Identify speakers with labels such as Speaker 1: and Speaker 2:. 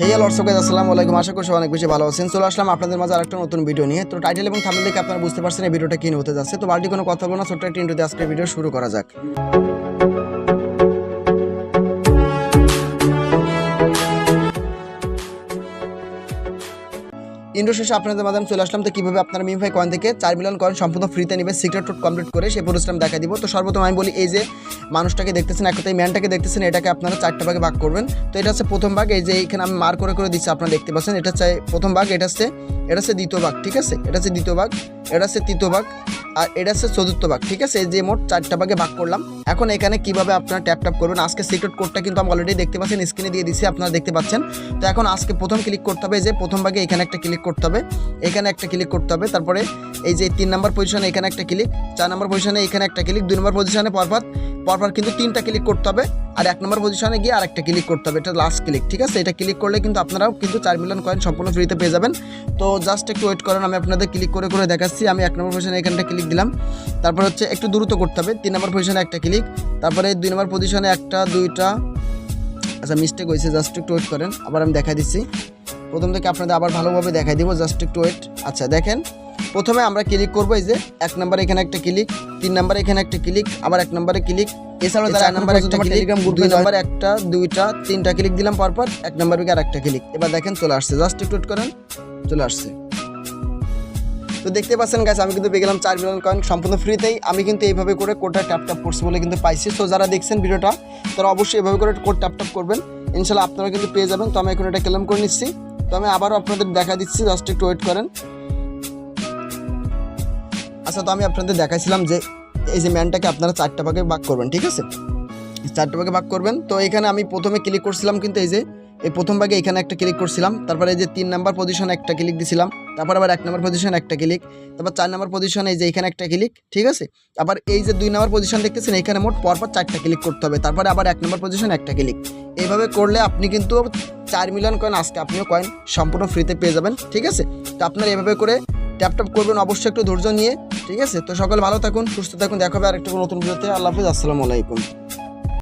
Speaker 1: হেই also guys আসসালামু আলাইকুম। আশা করি অনেক বেশি ভালো আছেন। চলে আসলাম আপনাদের মাঝে আরেকটা নতুন ভিডিও নিয়ে। তো টাইটেল এবং থাম্বনেল দেখে আপনারা বুঝতে পারছেন এই ভিডিওটা কি নিয়ে হতে যাচ্ছে। তো বাড়তি কোনো কথা বলবো না, ছোট্ট একটা ইন্ট্রো দিয়ে আজকের ভিডিও শুরু করা যাক। ইন্ডো শেষে আপনাদের মাধ্যমে চলে আসলাম। তো কীভাবে আপনারা মিমফাই কয়েন থেকে 4 মিলিয়ন কয়েন সম্পূর্ণ ফ্রিতে নেবে, সিক্রেট কোড কমপ্লিট করে সেই পরিশ্রম দেখা দিব। তো সর্বপ্রথম আমি বলি, এই যে মানুষটাকে দেখতেছেন, এক কথায় ম্যানটাকে দেখতেছেন, এটাকে আপনারা 4টা ভাগে ভাগ করবেন। তো এটা হচ্ছে প্রথম ভাগ, এই যে এখানে আমি মার করে দিচ্ছি, আপনারা দেখতে পাচ্ছেন। এটা হচ্ছে প্রথম ভাগ, এটা হচ্ছে দ্বিতীয় ভাগ, ঠিক আছে। এটা হচ্ছে দ্বিতীয় ভাগ, এটা হচ্ছে তৃতীয় ভাগ, আর এটা হচ্ছে চতুর্থ ভাগ, ঠিক আছে। এই যে মোট 4টা ভাগে ভাগ করলাম। এখন এখানে কিভাবে আপনারা ট্যাপ করবেন, আজকে সিক্রেট কোডটা কিন্তু আমি অলরেডি দেখতে পাচ্ছেন, স্ক্রিনে দিয়ে দিচ্ছি, আপনারা দেখতে পাচ্ছেন। তো এখন আজকে প্রথম ক্লিক করতে হবে, যে প্রথম ভাগে এখানে একটা ক্লিক করতে হবে, এখানে একটা ক্লিক করতে হবে। তারপরে এই যে 3 নম্বর পজিশনে এখানে একটা ক্লিক, 4 নম্বর পজিশনে এখানে একটা ক্লিক, 2 নম্বর পজিশনে পরপর কিন্তু 3টা ক্লিক করতে হবে, আর 1 নম্বর পজিশনে গিয়ে আরেকটা ক্লিক করতে হবে। এটা লাস্ট ক্লিক, ঠিক আছে। এটা ক্লিক করলে কিন্তু আপনারাও কিন্তু 4 মিলিয়ন কয়েন সম্পূর্ণ ফ্রিতে পেয়ে যাবেন। তো জাস্ট একটু ওয়েট করেন, আমি আপনাদের ক্লিক করে দেখাচ্ছি। আমি 1 নম্বর পজিশনে এখানটা ক্লিক দিলাম, তারপর হচ্ছে একটু দ্রুত করতে হবে। 3 নম্বর পজিশনে একটা ক্লিক, তারপরে 2 নম্বর পজিশনে একটা, 2টা, আচ্ছা মিস্টেক হয়েছে, জাস্ট একটু ওয়েট করেন, আবার আমি দেখা দিচ্ছি প্রথম থেকে আপনাদের আবার ভালোভাবে দেখাই দিব, জাস্ট একটু ওয়েট। আচ্ছা দেখেন, প্রথমে আমরা ক্লিক করবো, এই যে 1 নম্বরে এখানে একটা ক্লিক, 3 নম্বরে এখানে একটা ক্লিক, আবার 1 নম্বরে ক্লিক, এছাড়াও 4 নম্বরে একটা ক্লিক, 2 নম্বরে একটা, 2টা, 3টা ক্লিক দিলাম পরপর, 1 নম্বরে আর একটা ক্লিক। এবার দেখেন চলে আসছে, জাস্ট একটু ওয়েট করেন, চলে আসছে। তো দেখতে পাচ্ছেন গাইস, আমি কিন্তু পেয়ে গেলাম 4 মিলিয়ন কয়েন সম্পূর্ণ ফ্রিতেই। আমি কিন্তু এইভাবে করে কোডটা ট্যাপ করছি বলে কিন্তু পাইছি। তো যারা দেখছেন ভিডিওটা, তারা অবশ্যই এভাবে করে কোড ট্যাপ করবেন, ইনশাল্লাহ আপনারা কিন্তু পেয়ে যাবেন। তো আমি এখন এটা ক্লেম করে নিচ্ছি। তো আমি আবারও আপনাদের দেখা দিচ্ছি, জাস্ট একটু ওয়েট করেন। আচ্ছা, তো আমি আপনাদের দেখাইছিলাম যে এই যে ম্যানটাকে আপনারা 4টা ভাগে ভাগ করবেন, ঠিক আছে। 4টা ভাগে ভাগ করবেন। তো এখানে আমি প্রথমে ক্লিক করছিলাম, কিন্তু এই যে এই প্রথম ভাগে এখানে একটা ক্লিক করছিলাম, তারপরে এই যে 3 নম্বর পজিশনে একটা ক্লিক দিছিলাম, তারপর আবার 1 নম্বর পজিশনে একটা ক্লিক, তারপর 4 নম্বর পজিশনে এই যে এখানে একটা ক্লিক, ঠিক আছে। আবার এই যে 2 নম্বর পজিশন দেখতেছেন, এখানে মোট পরপর 4টা ক্লিক করতে হবে, তারপরে আবার 1 নম্বর পজিশনে একটা ক্লিক। এইভাবে করলে আপনি কিন্তু 4 মিলিয়ন কয়েন আজকে আপনিও কয়েন সম্পূর্ণ ফ্রিতে পেয়ে যাবেন, ঠিক আছে। তো আপনারা এভাবে করে ট্যাপ করবেন, অবশ্যই একটু ধৈর্য নিয়ে, ঠিক আছে। তো সকলে ভালো থাকুন, সুস্থ থাকুন, দেখা হবে আরেকটা নতুন ভিডিওতে। আল্লাহ হাফেজ, আসসালামু আলাইকুম।